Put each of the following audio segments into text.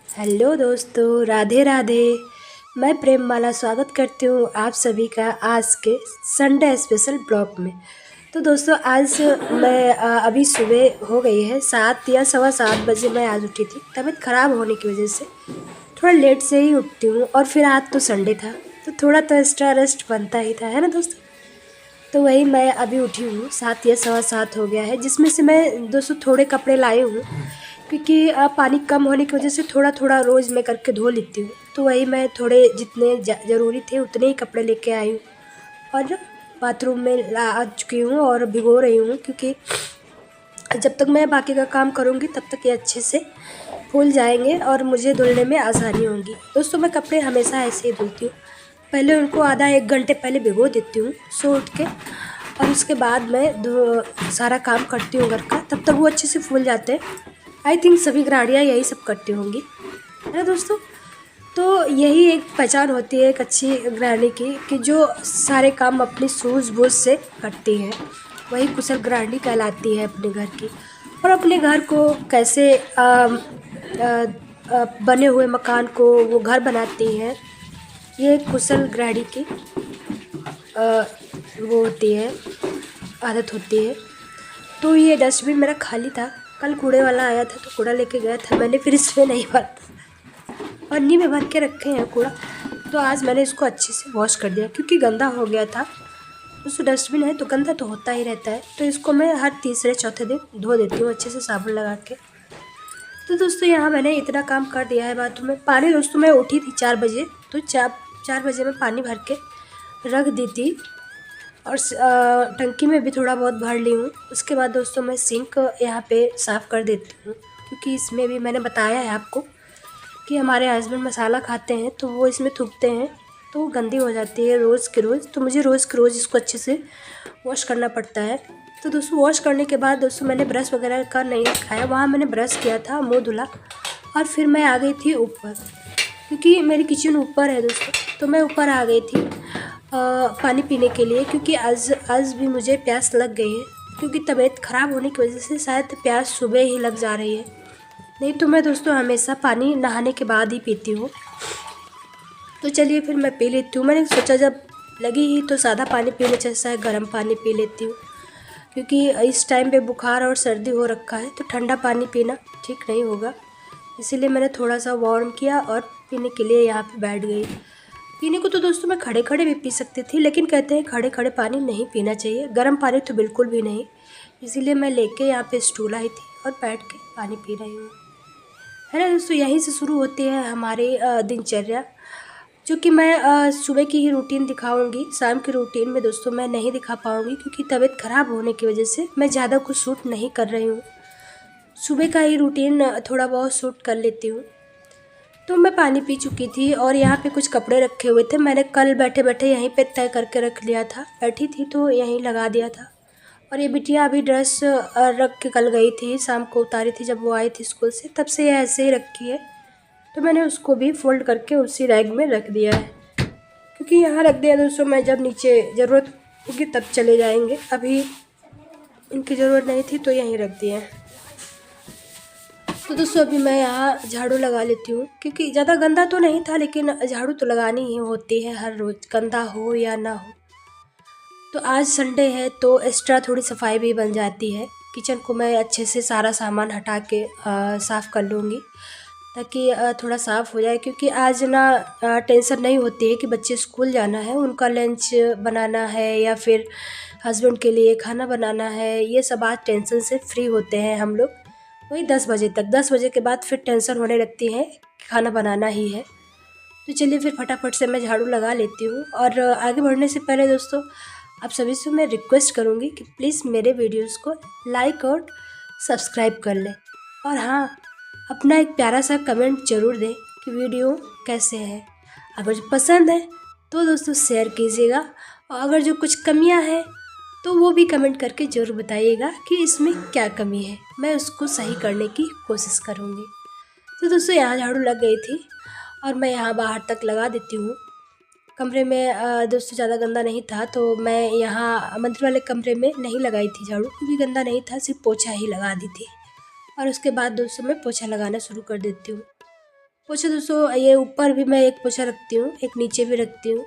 Hello दोस्तों, राधे राधे। मैं प्रेम माला स्वागत करती हूँ आप सभी का आज के संडे स्पेशल ब्लॉग में। तो दोस्तों आज मैं अभी सुबह हो गई है 7 या सवा 7 बजे मैं आज उठी थी। तबीयत ख़राब होने की वजह से थोड़ा लेट से ही उठती हूँ और फिर आज तो संडे था तो थोड़ा तो एक्स्ट्रा रेस्ट बनता ही था, है ना दोस्तों। तो वही मैं अभी उठी हूँ, 7 या सवा 7 हो गया है, जिसमें से मैं दोस्तों थोड़े कपड़े लाई हूँ क्योंकि पानी कम होने की वजह से थोड़ा थोड़ा रोज़ मैं करके धो लेती हूँ। तो वही मैं थोड़े जितने ज़रूरी थे उतने ही कपड़े लेके आई हूँ और बाथरूम में ला आ चुकी हूँ और भिगो रही हूँ, क्योंकि जब तक मैं बाकी का काम करूँगी तब तक ये अच्छे से फूल जाएंगे और मुझे धुलने में आसानी होगी। दोस्तों मैं कपड़े हमेशा ऐसे ही धुलती हूँ, पहले उनको आधा 1 घंटे पहले भिगो देती हूँ सो उठ के, और उसके बाद मैं सारा काम करती हूँ घर का, तब तक वो अच्छे से फूल जाते हैं। आई थिंक सभी गृहिणियाँ यही सब करती होंगी, है ना दोस्तों। तो यही एक पहचान होती है एक अच्छी गृहिणी की कि जो सारे काम अपनी सूझबूझ से करती है, वही कुशल गृहिणी कहलाती है अपने घर की। और अपने घर को कैसे बने हुए मकान को वो घर बनाती है, ये एक कुशल गृहिणी की वो होती है, आदत होती है। तो ये डस्टबिन मेरा खाली था, कल कूड़े वाला आया था तो कूड़ा लेके गया था मैंने, फिर इसमें नहीं भरा, पन्नी में भर के रखे हैं कूड़ा। तो आज मैंने इसको अच्छे से वॉश कर दिया क्योंकि गंदा हो गया था। उस डस्टबिन है तो गंदा तो होता ही रहता है, तो इसको मैं हर तीसरे चौथे दिन धो देती हूँ अच्छे से साबुन लगा के। तो दोस्तों यहाँ मैंने इतना काम कर दिया है बाथरूम में। पानी दोस्तों मैं उठी थी 4 बजे, तो 4 बजे मैं पानी भर के रख दी थी और टंकी में भी थोड़ा बहुत भर ली हूँ। उसके बाद दोस्तों मैं सिंक यहाँ पे साफ़ कर देती हूँ, क्योंकि इसमें भी मैंने बताया है आपको कि हमारे हस्बैंड मसाला खाते हैं तो वो इसमें थूकते हैं तो वो गंदी हो जाती है रोज़ के रोज़। तो मुझे रोज़ के रोज़ इसको अच्छे से वॉश करना पड़ता है। तो दोस्तों वॉश करने के बाद दोस्तों मैंने ब्रश वगैरह का नहीं रखाया, वहाँ मैंने ब्रश किया था, मुँह धुला और फिर मैं आ गई थी ऊपर, क्योंकि मेरी किचन ऊपर है दोस्तों। तो मैं ऊपर आ गई थी पानी पीने के लिए, क्योंकि आज भी मुझे प्यास लग गई है, क्योंकि तबीयत ख़राब होने की वजह से शायद प्यास सुबह ही लग जा रही है। नहीं तो मैं दोस्तों हमेशा पानी नहाने के बाद ही पीती हूँ। तो चलिए फिर मैं पी लेती हूँ। मैंने सोचा जब लगी ही तो सादा पानी पीने जैसा है गर्म पानी पी लेती हूँ, क्योंकि इस टाइम पे बुखार और सर्दी हो रखा है तो ठंडा पानी पीना ठीक नहीं होगा। इसीलिए मैंने थोड़ा सा वार्म किया और पीने के लिए यहाँ पे बैठ गई। पीने को तो दोस्तों मैं खड़े खड़े भी पी सकती थी, लेकिन कहते हैं खड़े खड़े पानी नहीं पीना चाहिए, गर्म पानी तो बिल्कुल भी नहीं। इसीलिए मैं लेके यहाँ पे स्टूल आई थी और बैठ के पानी पी रही हूँ, है ना दोस्तों। यहीं से शुरू होती है हमारी दिनचर्या, जो कि मैं सुबह की ही रूटीन दिखाऊंगी। शाम की रूटीन में दोस्तों मैं नहीं दिखा पाऊंगी, क्योंकि तबीयत ख़राब होने की वजह से मैं ज़्यादा कुछ शूट नहीं कर रही हूँ। सुबह का ही रूटीन थोड़ा बहुत शूट कर लेती हूँ। तो मैं पानी पी चुकी थी और यहाँ पे कुछ कपड़े रखे हुए थे, मैंने कल बैठे बैठे यहीं पे तय करके रख लिया था, बैठी थी तो यहीं लगा दिया था। और ये बिटिया अभी ड्रेस रख के कल गई थी, शाम को उतारी थी जब वो आई थी स्कूल से, तब से ये ऐसे ही रखी है। तो मैंने उसको भी फोल्ड करके उसी रैक में रख दिया है, क्योंकि यहाँ रख दिया दोस्तों, मैं जब नीचे ज़रूरत होगी तब चले जाएंगे, अभी इनकी ज़रूरत नहीं थी तो यहीं रख दिया है। तो दोस्तों अभी मैं यहाँ झाड़ू लगा लेती हूँ, क्योंकि ज़्यादा गंदा तो नहीं था लेकिन झाड़ू तो लगानी ही होती है हर रोज़, गंदा हो या ना हो। तो आज संडे है तो एक्स्ट्रा थोड़ी सफाई भी बन जाती है। किचन को मैं अच्छे से सारा सामान हटा के साफ़ कर लूँगी, ताकि थोड़ा साफ़ हो जाए, क्योंकि आज ना टेंशन नहीं होती है कि बच्चे स्कूल जाना है, उनका लंच बनाना है या फिर हस्बैंड के लिए खाना बनाना है। ये सब आज टेंशन से फ्री होते हैं हम लोग। वही 10 बजे तक, 10 बजे के बाद फिर टेंशन होने लगती है कि खाना बनाना ही है। तो चलिए फिर फटाफट से मैं झाड़ू लगा लेती हूँ। और आगे बढ़ने से पहले दोस्तों आप सभी से मैं रिक्वेस्ट करूँगी कि प्लीज़ मेरे वीडियोस को लाइक और सब्सक्राइब कर लें, और हाँ अपना एक प्यारा सा कमेंट ज़रूर दें कि वीडियो कैसे है। अगर जो पसंद है तो दोस्तों शेयर कीजिएगा, और अगर जो कुछ कमियां हैं तो वो भी कमेंट करके ज़रूर बताइएगा कि इसमें क्या कमी है, मैं उसको सही करने की कोशिश करूँगी। तो दोस्तों यहाँ झाड़ू लग गई थी और मैं यहाँ बाहर तक लगा देती हूँ। कमरे में दोस्तों ज़्यादा गंदा नहीं था तो मैं यहाँ मंदिर वाले कमरे में नहीं लगाई थी झाड़ू, क्योंकि गंदा नहीं था, सिर्फ पोछा ही लगा दी थी। और उसके बाद दोस्तों मैं पोछा लगाना शुरू कर देती हूँ। पोछा दोस्तों ये ऊपर भी मैं एक पोछा रखती हूँ, एक नीचे भी रखती हूँ,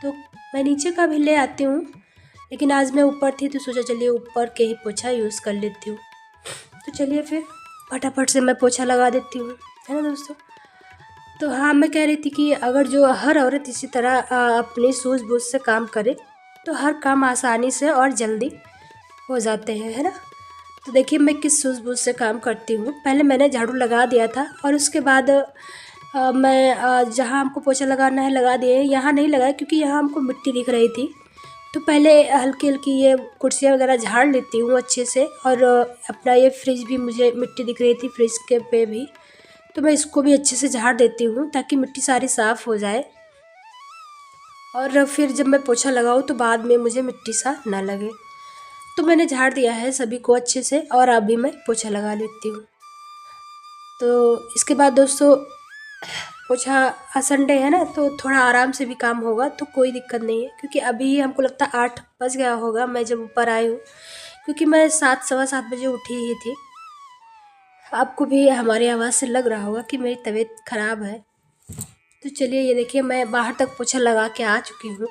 तो मैं नीचे का भी ले आती हूँ, लेकिन आज मैं ऊपर थी तो सोचा चलिए ऊपर के ही पोछा यूज़ कर लेती हूँ। तो चलिए फिर फटाफट से मैं पोछा लगा देती हूँ, है ना दोस्तों। तो हाँ, मैं कह रही थी कि अगर जो हर औरत इसी तरह अपनी सूझबूझ से काम करे तो हर काम आसानी से और जल्दी हो जाते हैं, है ना। तो देखिए मैं किस सूझबूझ से काम करती हूँ। पहले मैंने झाड़ू लगा दिया था और उसके बाद मैं जहाँ हमको पोछा लगाना है लगा दिए। यहाँ नहीं लगाया क्योंकि यहाँ हमको मिट्टी दिख रही थी, तो पहले हल्की हल्की ये कुर्सियाँ वगैरह झाड़ लेती हूँ अच्छे से। और अपना ये फ्रिज भी मुझे मिट्टी दिख रही थी फ्रिज के पे भी, तो मैं इसको भी अच्छे से झाड़ देती हूँ ताकि मिट्टी सारी साफ़ हो जाए। और फिर जब मैं पोछा लगाऊँ तो बाद में मुझे मिट्टी सा ना लगे। तो मैंने झाड़ दिया है सभी को अच्छे से और अभी मैं पोछा लगा लेती हूँ। तो इसके बाद दोस्तों पोछा संडे है ना, तो थोड़ा आराम से भी काम होगा तो कोई दिक्कत नहीं है, क्योंकि अभी हमको लगता है 8 बज गया होगा मैं जब ऊपर आई हूँ, क्योंकि मैं 7 सवा 7 बजे उठी ही थी। आपको भी हमारी आवाज़ से लग रहा होगा कि मेरी तबीयत ख़राब है। तो चलिए ये देखिए मैं बाहर तक पोछा लगा के आ चुकी हूँ।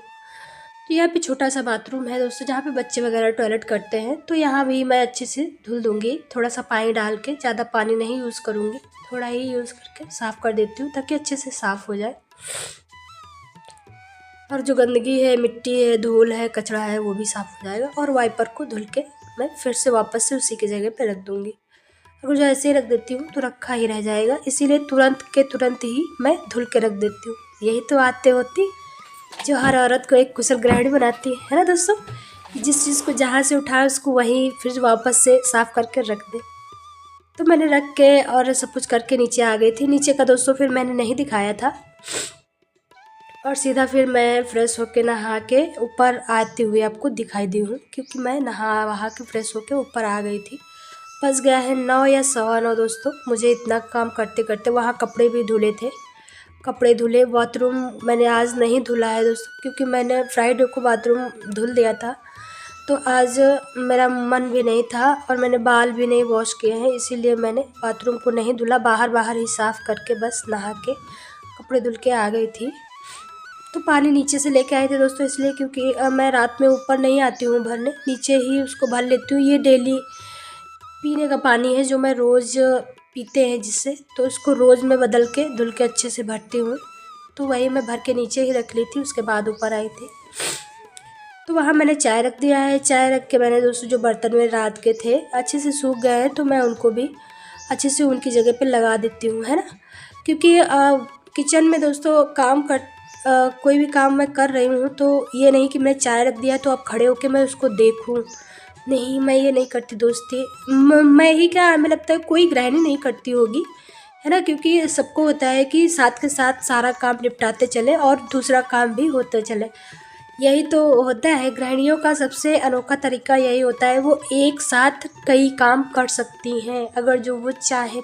तो यहाँ पे छोटा सा बाथरूम है दोस्तों, जहाँ पे बच्चे वगैरह टॉयलेट करते हैं, तो यहाँ भी मैं अच्छे से धुल दूँगी। थोड़ा सा पानी डाल के, ज़्यादा पानी नहीं यूज़ करूँगी, थोड़ा ही यूज़ करके साफ़ कर देती हूँ ताकि अच्छे से साफ़ हो जाए। और जो गंदगी है, मिट्टी है, धूल है, कचरा है, वो भी साफ़ हो जाएगा। और वाइपर को धुल के मैं फिर से वापस से उसी की जगह पे रख दूँगी। अगर जो ऐसे ही रख देती हूँ तो रखा ही रह जाएगा, इसीलिए तुरंत के तुरंत ही मैं धुल के रख देती हूँ। यही तो आदतें होती जो हर औरत को एक कुशल गृहिणी बनाती है ना दोस्तों। जिस चीज़ को जहाँ से उठाए उसको वहीं फिर वापस से साफ़ करके रख दे। तो मैंने रख के और सब कुछ करके नीचे आ गई थी। नीचे का दोस्तों फिर मैंने नहीं दिखाया था, और सीधा फिर मैं फ्रेश होके नहा के ऊपर आती हुई आपको दिखाई दी हूँ, क्योंकि मैं नहा वहा के फ्रेश होके ऊपर आ गई थी। बस गया है 9 या 9:15 दोस्तों। मुझे इतना काम करते करते वहाँ कपड़े भी धुले थे, कपड़े धुले। बाथरूम मैंने आज नहीं धुला है दोस्तों, क्योंकि मैंने फ्राइडे को बाथरूम धुल दिया था, तो आज मेरा मन भी नहीं था और मैंने बाल भी नहीं वॉश किए हैं, इसीलिए मैंने बाथरूम को नहीं धुला। बाहर बाहर ही साफ़ करके बस नहा के कपड़े धुल के आ गई थी। तो पानी नीचे से लेके आए थे दोस्तों, इसलिए क्योंकि मैं रात में ऊपर नहीं आती हूँ भरने, नीचे ही उसको भर लेती हूँ। ये डेली पीने का पानी है जो मैं रोज़ पीते हैं जिससे, तो उसको रोज़ मैं बदल के धुल के अच्छे से भरती हूँ। तो वही मैं भर के नीचे ही रख ली थी, उसके बाद ऊपर आई थी। तो वहाँ मैंने चाय रख दिया है। चाय रख के मैंने दोस्तों जो बर्तन मेरे रात के थे अच्छे से सूख गए हैं, तो मैं उनको भी अच्छे से उनकी जगह पे लगा देती हूँ, है ना। क्योंकि किचन में दोस्तों कोई भी काम मैं कर रही हूँ तो ये नहीं कि मैं चाय रख दिया तो अब खड़े होके मैं उसको देखूँ, नहीं मैं ये नहीं करती दोस्ती। मैं ही क्या, हमें लगता है कोई गृहिणी नहीं करती होगी, है ना, क्योंकि सबको होता है कि साथ के साथ सारा काम निपटाते चले और दूसरा काम भी होते चले। यही तो होता है गृहिणियों का सबसे अनोखा तरीका, यही होता है वो एक साथ कई काम कर सकती हैं अगर जो वो चाहे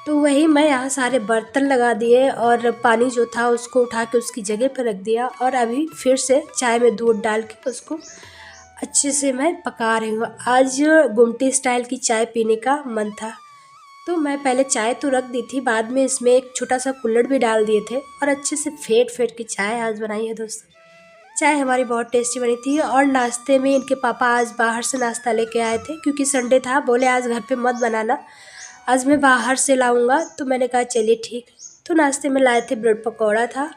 तो वही मैं यहाँ सारे बर्तन लगा दिए और पानी जो था उसको उठा के उसकी जगह पर रख दिया, और अभी फिर से चाय में दूध डाल के उसको अच्छे से मैं पका रही हूँ। आज गुमटी स्टाइल की चाय पीने का मन था, तो मैं पहले चाय तो रख दी थी, बाद में इसमें एक छोटा सा कुल्हड़ भी डाल दिए थे और अच्छे से फेंट फेंट की चाय आज बनाई है दोस्तों। चाय हमारी बहुत टेस्टी बनी थी। और नाश्ते में इनके पापा आज बाहर से नाश्ता लेके आए थे, क्योंकि संडे था, बोले आज घर पे मत बनाना, आज मैं बाहर से लाऊंगा। तो मैंने कहा चलिए ठीक। तो नाश्ते में लाए थे ब्रेड पकौड़ा था,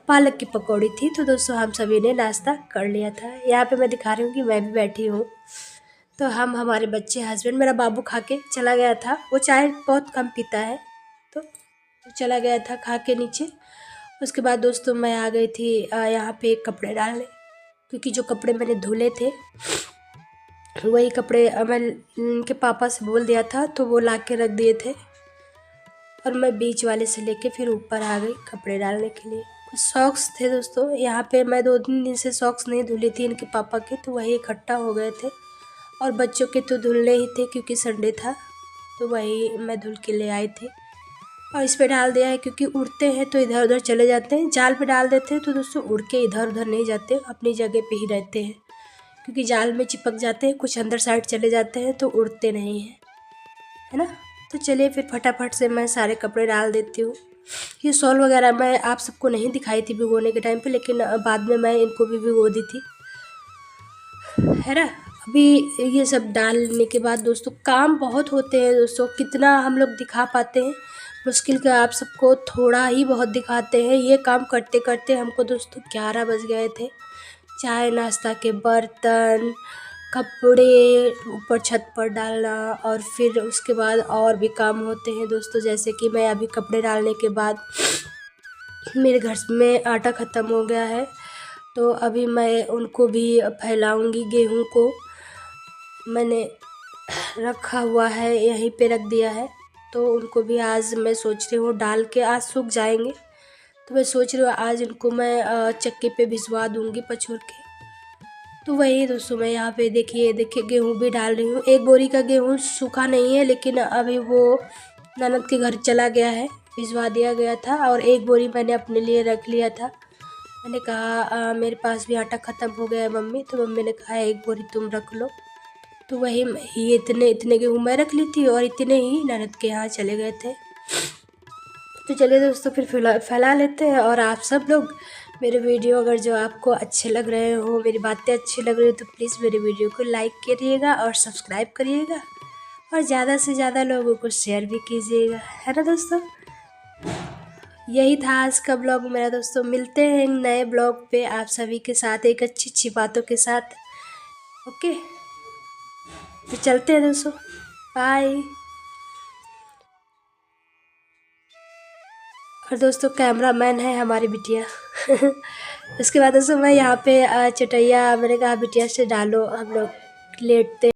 पालक की पकौड़ी थी। तो दोस्तों हम सभी ने नाश्ता कर लिया था। यहाँ पे मैं दिखा रही हूँ कि मैं भी बैठी हूँ। तो हमारे बच्चे, हस्बैंड, मेरा बाबू खा के चला गया था, वो चाय बहुत कम पीता है, तो चला गया था खा के नीचे। उसके बाद दोस्तों मैं आ गई थी यहाँ पे कपड़े डालने, क्योंकि जो कपड़े मैंने धुले थे वही कपड़े मैं उनके पापा से बोल दिया था, तो वो ला के रख दिए थे, और मैं बीच वाले से लेके फिर ऊपर आ गई कपड़े डालने के लिए। कुछ सॉक्स थे दोस्तों यहाँ पे, मैं 2-3 दिन से सॉक्स नहीं धुली थी इनके पापा के, तो वही इकट्ठा हो गए थे, और बच्चों के तो धुलने ही थे क्योंकि संडे था, तो वही मैं धुल के ले आई थी और इस पे डाल दिया है। क्योंकि उड़ते हैं तो इधर उधर चले जाते हैं, जाल पे डाल देते हैं तो दोस्तों उड़ के इधर उधर नहीं जाते, अपनी जगह पे ही रहते हैं, क्योंकि जाल में चिपक जाते हैं, कुछ अंदर साइड चले जाते हैं तो उड़ते नहीं हैं, है ना। तो चलिए फिर फटाफट से मैं सारे कपड़े डाल देती हूँ। ये शॉल वगैरह मैं आप सबको नहीं दिखाई थी भिगोने के टाइम पे, लेकिन बाद में मैं इनको भी भिगो दी थी, है ना। अभी ये सब डालने के बाद दोस्तों काम बहुत होते हैं दोस्तों, कितना हम लोग दिखा पाते हैं, मुश्किल का आप सबको थोड़ा ही बहुत दिखाते हैं। ये काम करते करते हमको दोस्तों 11 बज गए थे। चाय नाश्ता के बर्तन, कपड़े ऊपर छत पर डालना, और फिर उसके बाद और भी काम होते हैं दोस्तों। जैसे कि मैं अभी कपड़े डालने के बाद मेरे घर में आटा ख़त्म हो गया है, तो अभी मैं उनको भी फैलाऊंगी। गेहूं को मैंने रखा हुआ है, यहीं पे रख दिया है, तो उनको भी आज मैं सोच रही हूँ डाल के, आज सूख जाएंगे तो मैं सोच रही हूँ आज इनको मैं चक्की पे भिजवा दूँगी पछोर के। तो वही दोस्तों मैं यहाँ पे देखिए गेहूँ भी डाल रही हूँ। एक बोरी का गेहूँ सूखा नहीं है, लेकिन अभी वो ननद के घर चला गया है, भिजवा दिया गया था, और एक बोरी मैंने अपने लिए रख लिया था। मैंने कहा मेरे पास भी आटा ख़त्म हो गया है मम्मी, तो मम्मी ने कहा एक बोरी तुम रख लो। तो वही ये इतने गेहूँ मैं रख ली थी, और इतने ही ननद के यहाँ चले गए थे। तो चलिए दोस्तों फिर फैला लेते हैं। और आप सब लोग मेरे वीडियो अगर जो आपको अच्छे लग रहे हो, मेरी बातें अच्छी लग रही हो, तो प्लीज़ मेरे वीडियो को लाइक करिएगा और सब्सक्राइब करिएगा, और ज़्यादा से ज़्यादा लोगों को शेयर भी कीजिएगा, है ना दोस्तों। यही था आज का ब्लॉग मेरा दोस्तों। मिलते हैं नए ब्लॉग पे आप सभी के साथ, एक अच्छी अच्छी बातों के साथ। ओके, तो चलते हैं दोस्तों, बाय। और दोस्तों कैमरा मैन है हमारी बिटिया। उसके बाद दोस्तों मैं यहाँ पे चटैया, मैंने कहा बिटिया से डालो, हम लोग लेटते